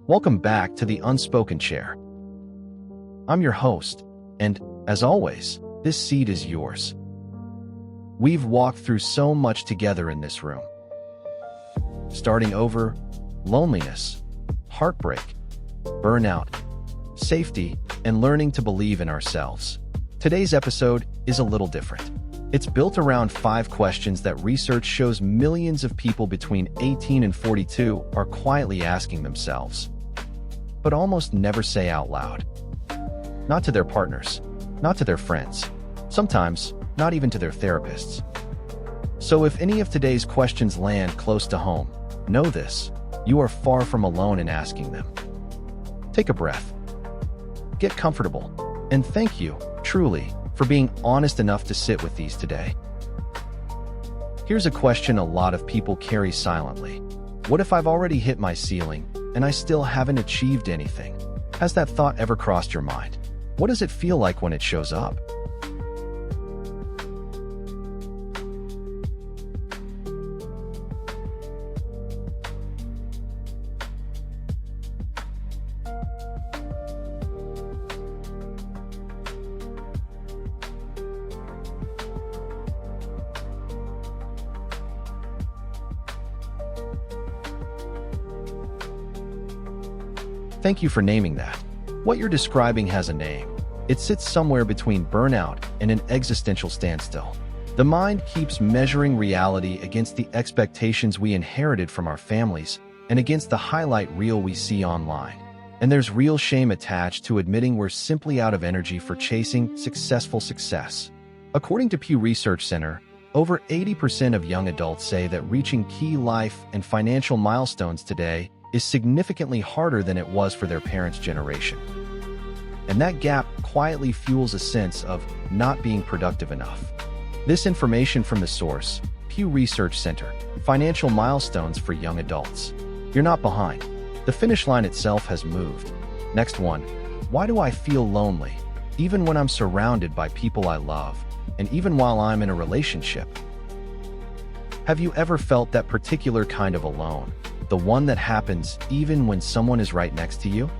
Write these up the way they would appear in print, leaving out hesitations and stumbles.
Welcome back to the Unspoken Chair. I'm your host, and, as always, this seat is yours. We've walked through so much together in this room. Starting over, loneliness, heartbreak, burnout, safety, and learning to believe in ourselves. Today's episode is a little different. It's built around 5 questions that research shows millions of people between 18 and 42 are quietly asking themselves, but almost never say out loud. Not to their partners, not to their friends, sometimes not even to their therapists. So if any of today's questions land close to home, know this: you are far from alone in asking them. Take a breath. Get comfortable. And thank you, truly, for being honest enough to sit with these today. Here's a question a lot of people carry silently. What if I've already hit my ceiling and I still haven't achieved anything? Has that thought ever crossed your mind? What does it feel like when it shows up? Thank you for naming that. What you're describing has a name. It sits somewhere between burnout and an existential standstill. The mind keeps measuring reality against the expectations we inherited from our families and against the highlight reel we see online. And there's real shame attached to admitting we're simply out of energy for chasing successful success. According to Pew Research Center, over 80% of young adults say that reaching key life and financial milestones today is significantly harder than it was for their parents' generation. And that gap quietly fuels a sense of not being productive enough. This information from the source, Pew Research Center, Financial Milestones for Young Adults. You're not behind. The finish line itself has moved. Next one. Why do I feel lonely, even when I'm surrounded by people I love, and even while I'm in a relationship? Have you ever felt that particular kind of alone? The one that happens even when someone is right next to you?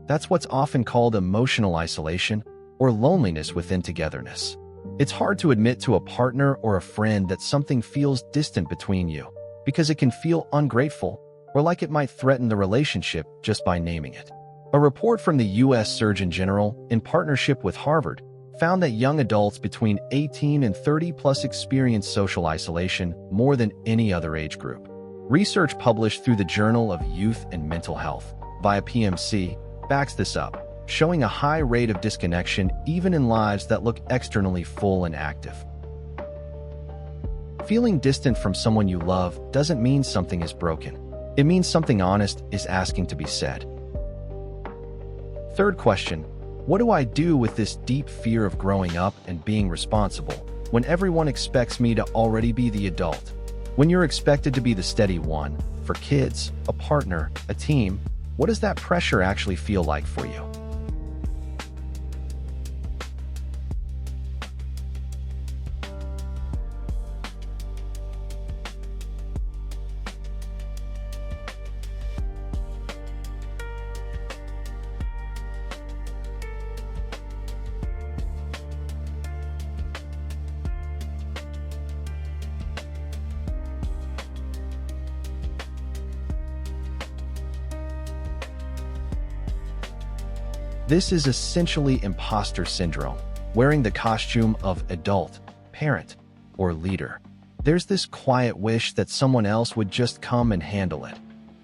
That's what's often called emotional isolation or loneliness within togetherness. It's hard to admit to a partner or a friend that something feels distant between you because it can feel ungrateful or like it might threaten the relationship just by naming it. A report from the U.S. Surgeon General, in partnership with Harvard, found that young adults between 18 and 30 plus experience social isolation more than any other age group. Research published through the Journal of Youth and Mental Health, via PMC, backs this up, showing a high rate of disconnection even in lives that look externally full and active. Feeling distant from someone you love doesn't mean something is broken. It means something honest is asking to be said. Third question: what do I do with this deep fear of growing up and being responsible when everyone expects me to already be the adult? When you're expected to be the steady one, for kids, a partner, a team, what does that pressure actually feel like for you? This is essentially imposter syndrome, wearing the costume of adult, parent, or leader. There's this quiet wish that someone else would just come and handle it,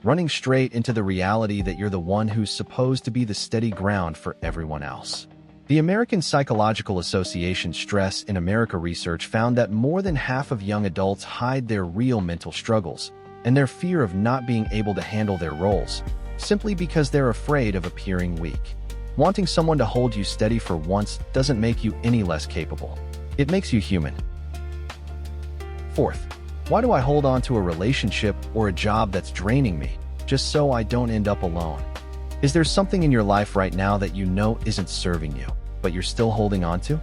running straight into the reality that you're the one who's supposed to be the steady ground for everyone else. The American Psychological Association Stress in America research found that more than half of young adults hide their real mental struggles and their fear of not being able to handle their roles, simply because they're afraid of appearing weak. Wanting someone to hold you steady for once doesn't make you any less capable. It makes you human. Fourth, why do I hold on to a relationship or a job that's draining me just so I don't end up alone? Is there something in your life right now that you know isn't serving you, but you're still holding on to?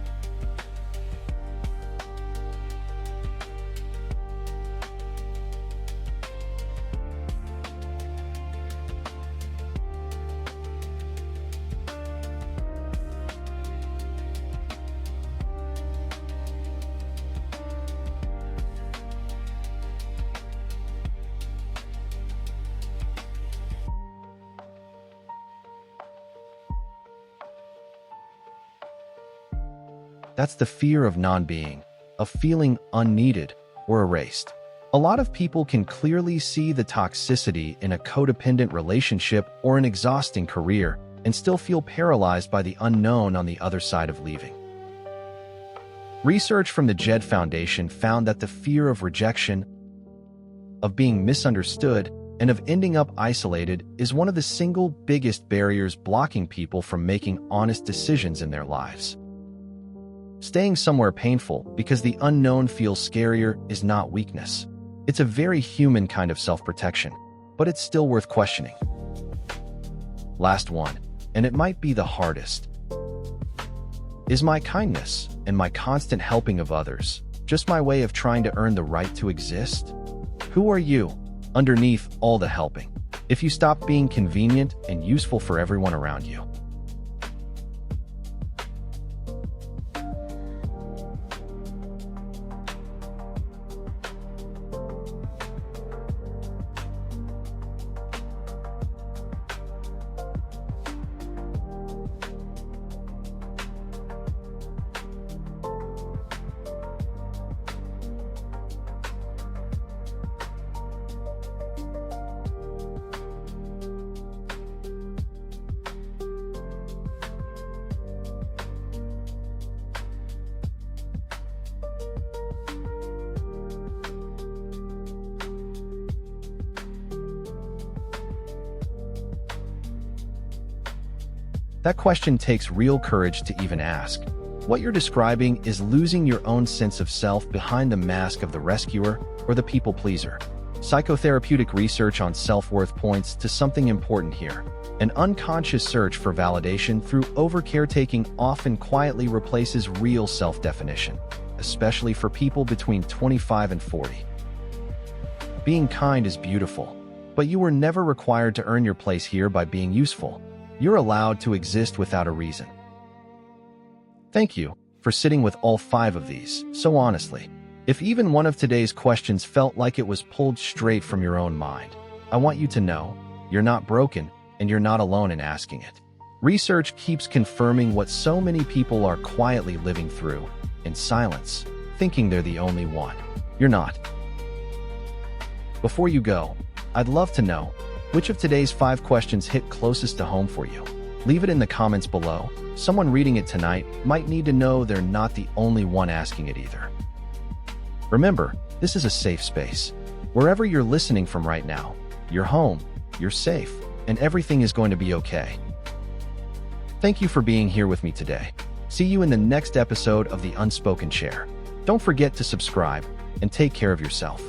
That's the fear of non-being, of feeling unneeded or erased. A lot of people can clearly see the toxicity in a codependent relationship or an exhausting career and still feel paralyzed by the unknown on the other side of leaving. Research from the JED Foundation found that the fear of rejection, of being misunderstood, and of ending up isolated is one of the single biggest barriers blocking people from making honest decisions in their lives. Staying somewhere painful because the unknown feels scarier is not weakness. It's a very human kind of self-protection, but it's still worth questioning. Last one, and it might be the hardest. Is my kindness and my constant helping of others just my way of trying to earn the right to exist? Who are you underneath all the helping if you stop being convenient and useful for everyone around you? That question takes real courage to even ask. What you're describing is losing your own sense of self behind the mask of the rescuer or the people pleaser. Psychotherapeutic research on self-worth points to something important here. An unconscious search for validation through over-caretaking often quietly replaces real self-definition, especially for people between 25 and 40. Being kind is beautiful, but you were never required to earn your place here by being useful. You're allowed to exist without a reason. Thank you for sitting with all 5 of these so honestly. If even one of today's questions felt like it was pulled straight from your own mind, I want you to know you're not broken and you're not alone in asking it. Research keeps confirming what so many people are quietly living through in silence, thinking they're the only one. You're not. Before you go, I'd love to know which of today's 5 questions hit closest to home for you. Leave it in the comments below. Someone reading it tonight might need to know they're not the only one asking it either. Remember, this is a safe space. Wherever you're listening from right now, you're home, you're safe, and everything is going to be okay. Thank you for being here with me today. See you in the next episode of the Unspoken Chair. Don't forget to subscribe and take care of yourself.